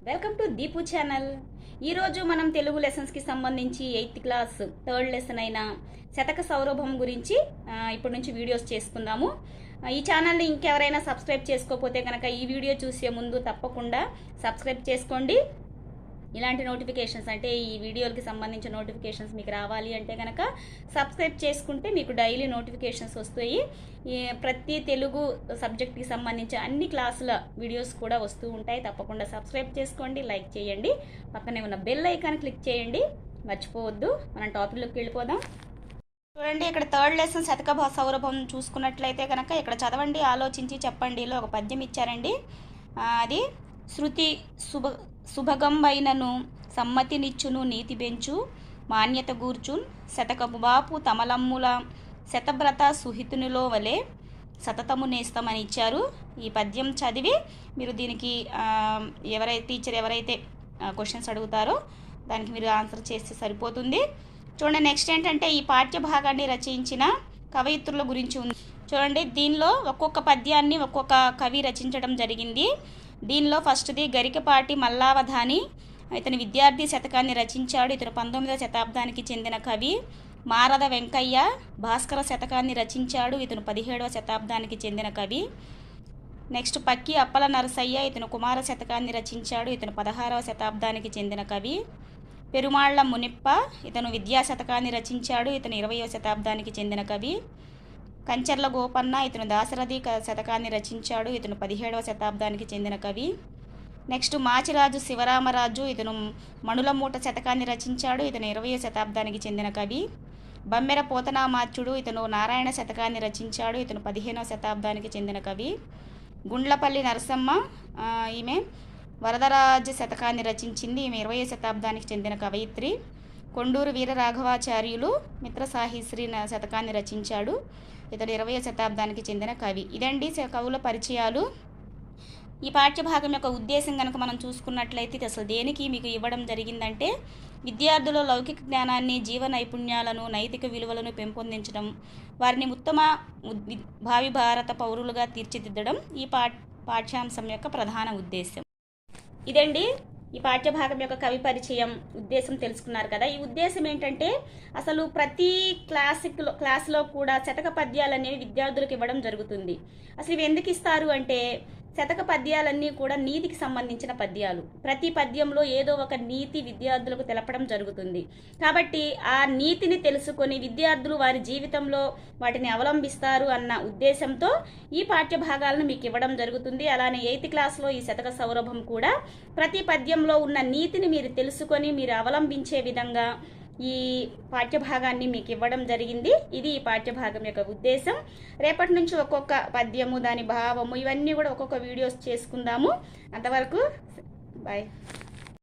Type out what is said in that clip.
Welcome to Deepu channel. ఈరోజు మనం తెలుగు లెసన్స్కి సంబంధించి 8th క్లాస్ 3rd లెసన్ అయిన శతక సౌరభం గురించి ఇప్పటి నుంచి వీడియోస్ చేసుకుందాము. ఈ ఛానల్ని ఇంకెవరైనా సబ్స్క్రైబ్ చేసుకోకపోతే కనుక ఈ వీడియో చూసే ముందు తప్పకుండా సబ్స్క్రైబ్ చేసుకోండి. ఇలాంటి నోటిఫికేషన్స్ అంటే ఈ వీడియోలకి సంబంధించిన నోటిఫికేషన్స్ మీకు రావాలి అంటే కనుక సబ్స్క్రైబ్ చేసుకుంటే మీకు డైలీ నోటిఫికేషన్స్ వస్తాయి. ప్రతి తెలుగు సబ్జెక్ట్కి సంబంధించి అన్ని క్లాసుల వీడియోస్ కూడా వస్తూ ఉంటాయి. తప్పకుండా సబ్స్క్రైబ్ చేసుకోండి, లైక్ చేయండి, పక్కనే ఉన్న బెల్ ఐకాన్ క్లిక్ చేయండి, మర్చిపోవద్దు. మనం టాపిక్లోకి వెళ్ళిపోదాం. చూడండి, ఇక్కడ 3rd లెసన్ శతక సౌరభం చూసుకున్నట్లయితే కనుక ఇక్కడ చదవండి, ఆలోచించి చెప్పండిలో ఒక పద్యం ఇచ్చారండి. అది శృతి శుభగంబైనను సమ్మతినిచ్చును నీతి బెంచు మాన్యత గూర్చున్ శతకము బాపు తమలమ్ముల శతభ్రత సుహితునిలో వలె సతతము నేస్తమని ఇచ్చారు. ఈ పద్యం చదివి మీరు దీనికి టీచర్ ఎవరైతే క్వశ్చన్స్ అడుగుతారో దానికి మీరు ఆన్సర్ చేస్తే సరిపోతుంది. చూడండి, నెక్స్ట్ ఏంటంటే ఈ పాఠ్య భాగాన్ని రచించిన కవయిత్రుల గురించి ఉంది. చూడండి, దీనిలో ఒక్కొక్క పద్యాన్ని ఒక్కొక్క కవి రచించడం జరిగింది. దీనిలో ఫస్ట్ది గరికపాటి మల్లావధాని, ఇతని విద్యార్థి శతకాన్ని రచించాడు. ఇతను 19వ శతాబ్దానికి చెందిన కవి. మారద వెంకయ్య భాస్కర శతకాన్ని రచించాడు. ఇతను 17వ శతాబ్దానికి చెందిన కవి. నెక్స్ట్ పక్కి అప్పల నరసయ్య, ఇతను కుమార శతకాన్ని రచించాడు. ఇతను 16వ శతాబ్దానికి చెందిన కవి. పెరుమాళ్ల మునిప్ప, ఇతను విద్యా శతకాన్ని రచించాడు. ఇతను 20వ శతాబ్దానికి చెందిన కవి. కంచర్ల గోపన్న, ఇతను దాశరథి శతకాన్ని రచించాడు. ఇతను 17వ శతాబ్దానికి చెందిన కవి. నెక్స్ట్ మాచిరాజు శివరామరాజు, ఇతను మణులమూట శతకాన్ని రచించాడు. ఇతను 20వ శతాబ్దానికి చెందిన కవి. బమ్మెర పోతనామాచ్యుడు, ఇతను నారాయణ శతకాన్ని రచించాడు. ఇతను 15వ శతాబ్దానికి చెందిన కవి. గుండ్లపల్లి నరసమ్మ, ఈమె వరదరాజ శతకాన్ని రచించింది. ఈమె 20వ శతాబ్దానికి చెందిన కవయిత్రి. కొండూరు వీరరాఘవాచార్యులు మిత్రసాహిశ్రీ శతకాన్ని రచించాడు. ఇతడు 20వ శతాబ్దానికి చెందిన కవి. ఇదండి కవుల పరిచయాలు. ఈ పాఠ్యభాగం యొక్క ఉద్దేశం కనుక మనం చూసుకున్నట్లయితే ఇది అసలు దేనికి మీకు ఇవ్వడం జరిగిందంటే విద్యార్థుల లౌకిక జ్ఞానాన్ని, జీవ నైపుణ్యాలను, నైతిక విలువలను పెంపొందించడం, వారిని ఉత్తమ భావి భారత పౌరులుగా తీర్చిదిద్దడం ఈ పాఠ్యాంశం యొక్క ప్రధాన ఉద్దేశం. ఇదండి ఈ పాఠ్యభాగం యొక్క కవి పరిచయం ఉద్దేశం తెలుసుకున్నారు కదా. ఈ ఉద్దేశం ఏంటంటే అసలు ప్రతి క్లాస్లో కూడా శతక పద్యాలు అనేవి విద్యార్థులకు ఇవ్వడం జరుగుతుంది. అసలు ఇవి ఎందుకు ఇస్తారు అంటే శతక పద్యాలన్నీ కూడా నీతికి సంబంధించిన పద్యాలు. ప్రతి పద్యంలో ఏదో ఒక నీతి విద్యార్థులకు తెలపడం జరుగుతుంది. కాబట్టి ఆ నీతిని తెలుసుకొని విద్యార్థులు వారి జీవితంలో వాటిని అవలంబిస్తారు అన్న ఉద్దేశంతో ఈ పాఠ్య భాగాలను మీకు ఇవ్వడం జరుగుతుంది. అలానే 8th క్లాస్లో ఈ శతక సౌరభం కూడా ప్రతి పద్యంలో ఉన్న నీతిని మీరు తెలుసుకొని మీరు అవలంబించే విధంగా ఈ పాఠ్యభాగాన్ని మీకు ఇవ్వడం జరిగింది. ఇది ఈ పాఠ్యభాగం యొక్క ఉద్దేశం. రేపటి నుంచి ఒక్కొక్క పద్యము, దాని భావము, ఇవన్నీ కూడా ఒక్కొక్క వీడియోస్ చేసుకుందాము. అంతవరకు బాయ్.